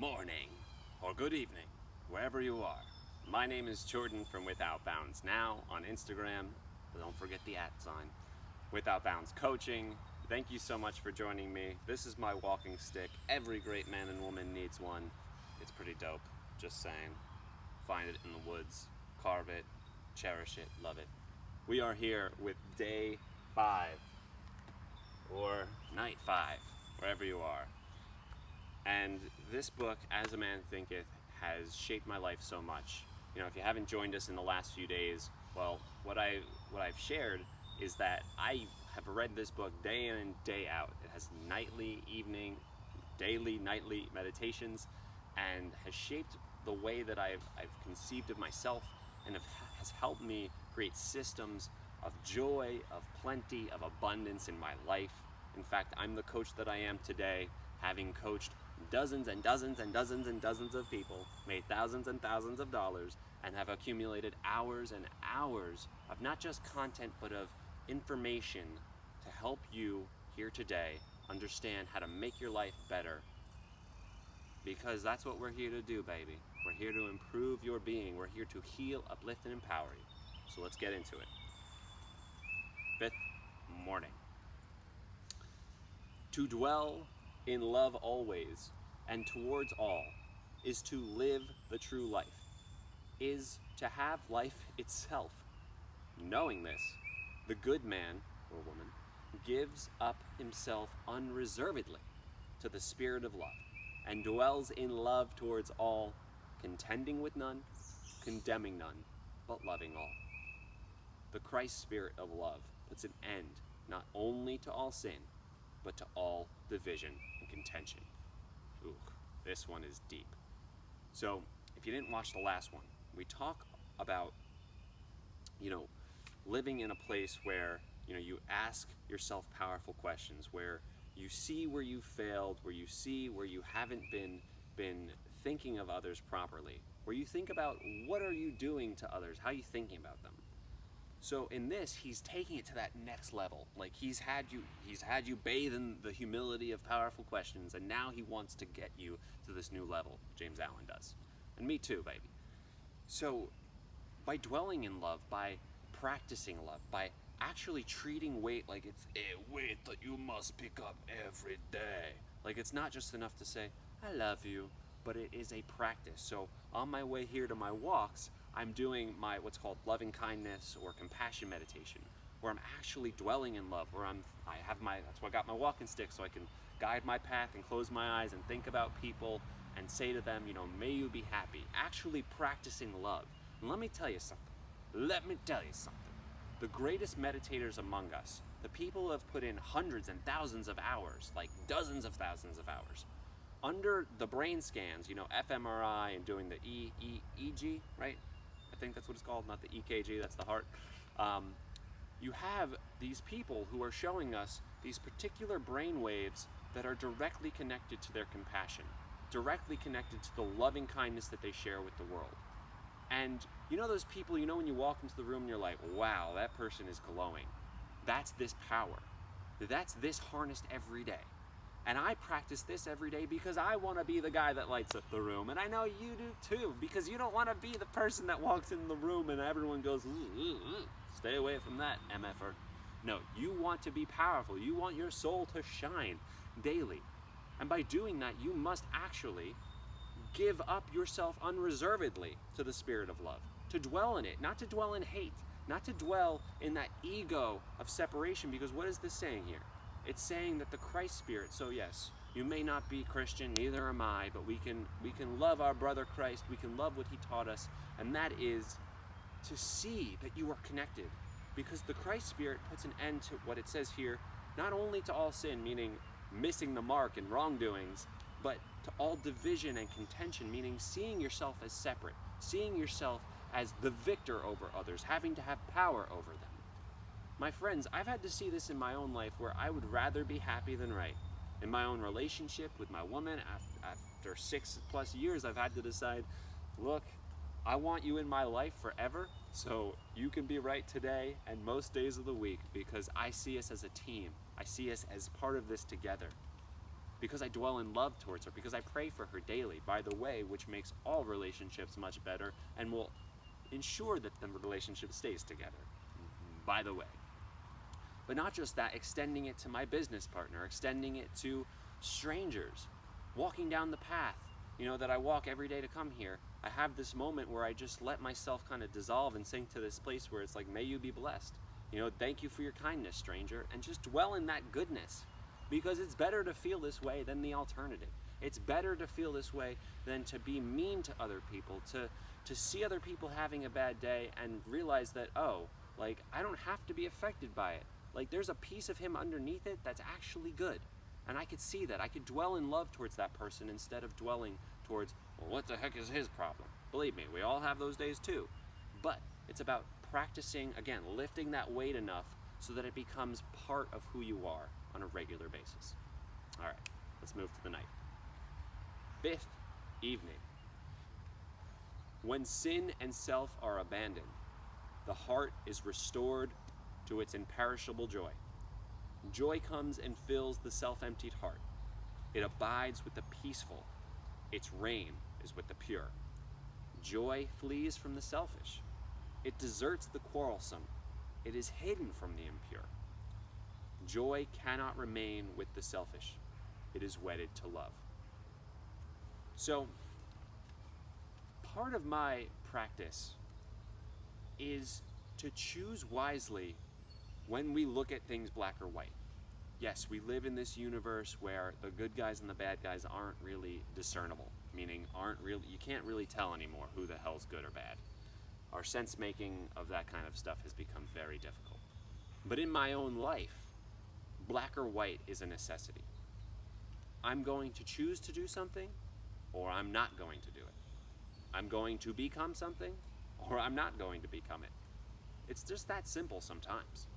morning, or good evening, wherever you are. My name is Jordan from Without Bounds Now on Instagram, but don't forget the @ sign. Without Bounds Coaching. Thank you so much for joining me. This is my walking stick. Every great man and woman needs one. It's pretty dope, just saying. Find it in the woods, carve it, cherish it, love it. We are here with day 5, or night 5, wherever you are. And this book, As a Man Thinketh, has shaped my life so much. You know, if you haven't joined us in the last few days, well, what I've shared is that I have read this book day in and day out. It has nightly, evening, daily, nightly meditations, and has shaped the way that I've conceived of myself, and has helped me create systems of joy, of plenty, of abundance in my life. In fact, I'm the coach that I am today, having coached dozens and dozens and dozens and dozens of people, made thousands and thousands of dollars, and have accumulated hours and hours of not just content, but of information to help you here today understand how to make your life better. Because that's what we're here to do, baby. We're here to improve your being. We're here to heal, uplift, and empower you. So let's get into it. 5th morning. To dwell in love always and towards all is to live the true life, is to have life itself. Knowing this, the good man or woman gives up himself unreservedly to the spirit of love and dwells in love towards all, contending with none, condemning none, but loving all. The Christ spirit of love puts an end not only to all sin, but to all division and contention. Ooh, this one is deep. So, if you didn't watch the last one, we talk about, living in a place where, you ask yourself powerful questions, where you see where you failed, where you see where you haven't been thinking of others properly, where you think about what are you doing to others, how are you thinking about them. So in this, he's taking it to that next level. Like he's had you bathe in the humility of powerful questions, and now he wants to get you to this new level. James Allen does. And me too, baby. So by dwelling in love, by practicing love, by actually treating weight like it's a weight that you must pick up every day. Like it's not just enough to say, I love you, but it is a practice. So on my way here to my walks, I'm doing my what's called loving kindness or compassion meditation, where I'm actually dwelling in love, where that's why I got my walking stick, so I can guide my path and close my eyes and think about people and say to them, may you be happy. Actually practicing love. And let me tell you something. The greatest meditators among us, the people who have put in hundreds and thousands of hours, like dozens of thousands of hours, under the brain scans, fMRI and doing the EEG, right? I think that's what it's called, not the EKG, that's the heart. You have these people who are showing us these particular brain waves that are directly connected to their compassion, directly connected to the loving kindness that they share with the world. And those people, when you walk into the room and you're like, wow, that person is glowing. That's this power. That's this harnessed every day. And I practice this every day because I want to be the guy that lights up the room. And I know you do too, because you don't want to be the person that walks in the room and everyone goes, ooh, stay away from that, MFer. No, you want to be powerful. You want your soul to shine daily. And by doing that, you must actually give up yourself unreservedly to the spirit of love. To dwell in it, not to dwell in hate, not to dwell in that ego of separation, because what is this saying here? It's saying that the Christ spirit, so yes, you may not be Christian, neither am I, but we can love our brother Christ, we can love what he taught us, and that is to see that you are connected. Because the Christ spirit puts an end to what it says here, not only to all sin, meaning missing the mark and wrongdoings, but to all division and contention, meaning seeing yourself as separate, seeing yourself as the victor over others, having to have power over them. My friends, I've had to see this in my own life where I would rather be happy than right. In my own relationship with my woman, after 6+ years, I've had to decide, look, I want you in my life forever, so you can be right today and most days of the week, because I see us as a team. I see us as part of this together. because I dwell in love towards her, because I pray for her daily, by the way, which makes all relationships much better and will ensure that the relationship stays together, by the way. But not just that, extending it to my business partner, extending it to strangers, walking down the path, that I walk every day to come here. I have this moment where I just let myself kind of dissolve and sink to this place where it's like, may you be blessed. Thank you for your kindness, stranger, and just dwell in that goodness, because it's better to feel this way than the alternative. It's better to feel this way than to be mean to other people, to see other people having a bad day and realize that, I don't have to be affected by it. There's a piece of him underneath it that's actually good. And I could see that. I could dwell in love towards that person instead of dwelling towards, well, what the heck is his problem? Believe me, we all have those days too. But it's about practicing, again, lifting that weight enough so that it becomes part of who you are on a regular basis. All right, let's move to the night. Fifth evening. When sin and self are abandoned, the heart is restored to its imperishable joy. Joy comes and fills the self-emptied heart. It abides with the peaceful. Its reign is with the pure. Joy flees from the selfish. It deserts the quarrelsome. It is hidden from the impure. Joy cannot remain with the selfish. It is wedded to love. So, part of my practice is to choose wisely when we look at things black or white. Yes, we live in this universe where the good guys and the bad guys aren't really discernible, meaning you can't really tell anymore who the hell's good or bad. Our sense making of that kind of stuff has become very difficult. But in my own life, black or white is a necessity. I'm going to choose to do something, or I'm not going to do it. I'm going to become something, or I'm not going to become it. It's just that simple sometimes.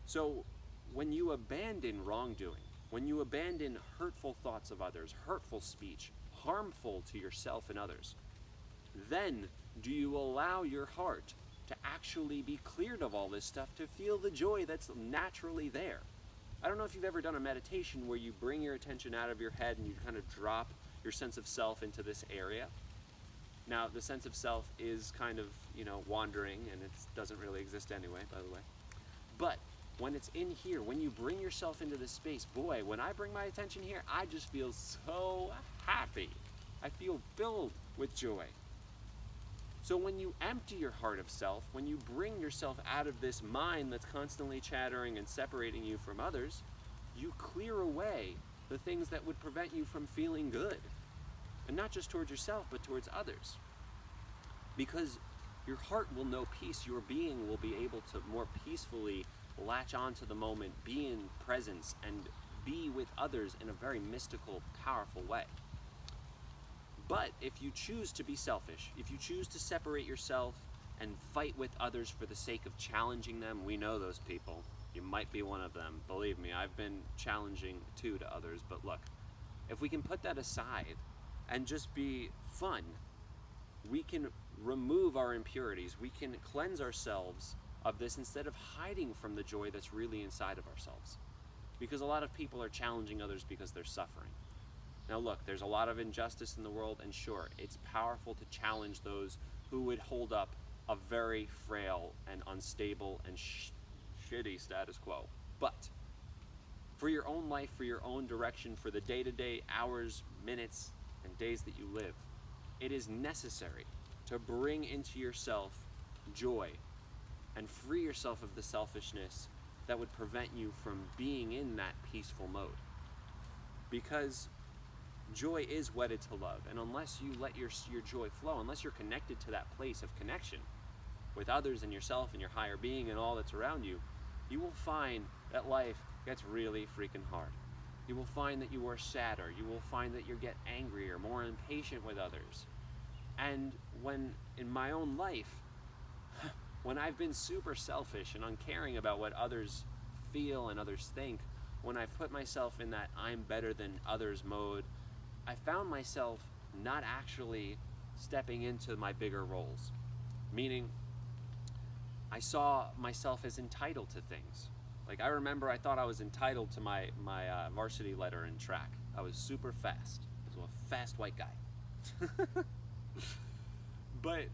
So when you abandon wrongdoing, when you abandon hurtful thoughts of others, hurtful speech, harmful to yourself and others, then do you allow your heart to actually be cleared of all this stuff, to feel the joy that's naturally there. I don't know if you've ever done a meditation where you bring your attention out of your head and you kind of drop your sense of self into this area. Now, the sense of self is kind of, wandering, and it doesn't really exist anyway, by the way. But when it's in here, when you bring yourself into this space, boy, when I bring my attention here, I just feel so happy. I feel filled with joy. So when you empty your heart of self, when you bring yourself out of this mind that's constantly chattering and separating you from others, you clear away the things that would prevent you from feeling good. And not just towards yourself, but towards others. Because your heart will know peace, your being will be able to more peacefully latch onto the moment, be in presence, and be with others in a very mystical, powerful way. But if you choose to be selfish, if you choose to separate yourself and fight with others for the sake of challenging them, we know those people. You might be one of them. Believe me, I've been challenging too to others. But look, if we can put that aside and just be fun, we can remove our impurities. We can cleanse ourselves of this instead of hiding from the joy that's really inside of ourselves. Because a lot of people are challenging others because they're suffering. Now look, there's a lot of injustice in the world, and sure, it's powerful to challenge those who would hold up a very frail and unstable and shitty status quo. But for your own life, for your own direction, for the day-to-day hours, minutes, and days that you live, it is necessary to bring into yourself joy and free yourself of the selfishness that would prevent you from being in that peaceful mode. Because joy is wedded to love, and unless you let your joy flow, unless you're connected to that place of connection with others and yourself and your higher being and all that's around you, you will find that life gets really freaking hard. You will find that you are sadder. You will find that you get angrier, more impatient with others. And when, in my own life, when I've been super selfish and uncaring about what others feel and others think, when I've put myself in that I'm better than others mode, I found myself not actually stepping into my bigger roles. Meaning, I saw myself as entitled to things. Like, I remember I thought I was entitled to my varsity letter in track. I was super fast. I was a fast white guy. But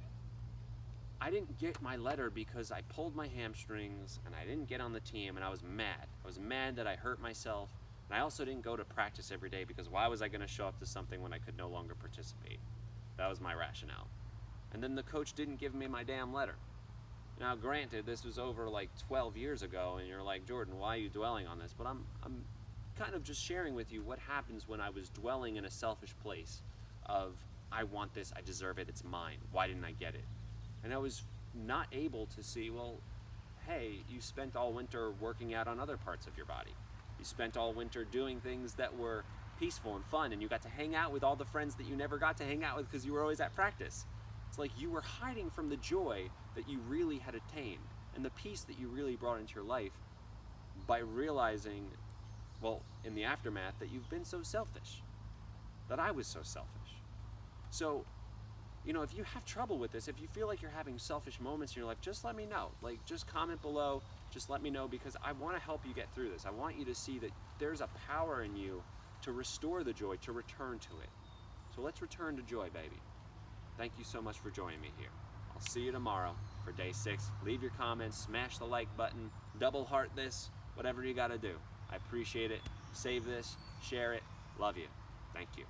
I didn't get my letter because I pulled my hamstrings and I didn't get on the team, and I was mad. I was mad that I hurt myself, and I also didn't go to practice every day because why was I going to show up to something when I could no longer participate? That was my rationale. And then the coach didn't give me my damn letter. Now, granted, this was over like 12 years ago, and you're like, Jordan, why are you dwelling on this? But I'm kind of just sharing with you what happens when I was dwelling in a selfish place of, I want this, I deserve it, it's mine. Why didn't I get it? And I was not able to see, well, hey, you spent all winter working out on other parts of your body. You spent all winter doing things that were peaceful and fun, and you got to hang out with all the friends that you never got to hang out with because you were always at practice. It's like you were hiding from the joy that you really had attained and the peace that you really brought into your life by realizing, well, in the aftermath, that you've been so selfish, that I was so selfish. So, you know, if you have trouble with this, if you feel like you're having selfish moments in your life, just let me know. Like, just comment below, just let me know, because I want to help you get through this. I want you to see that there's a power in you to restore the joy, to return to it. So let's return to joy, baby. Thank you so much for joining me here. I'll see you tomorrow for day 6. Leave your comments, smash the like button, double heart this, whatever you got to do. I appreciate it. Save this, share it. Love you. Thank you.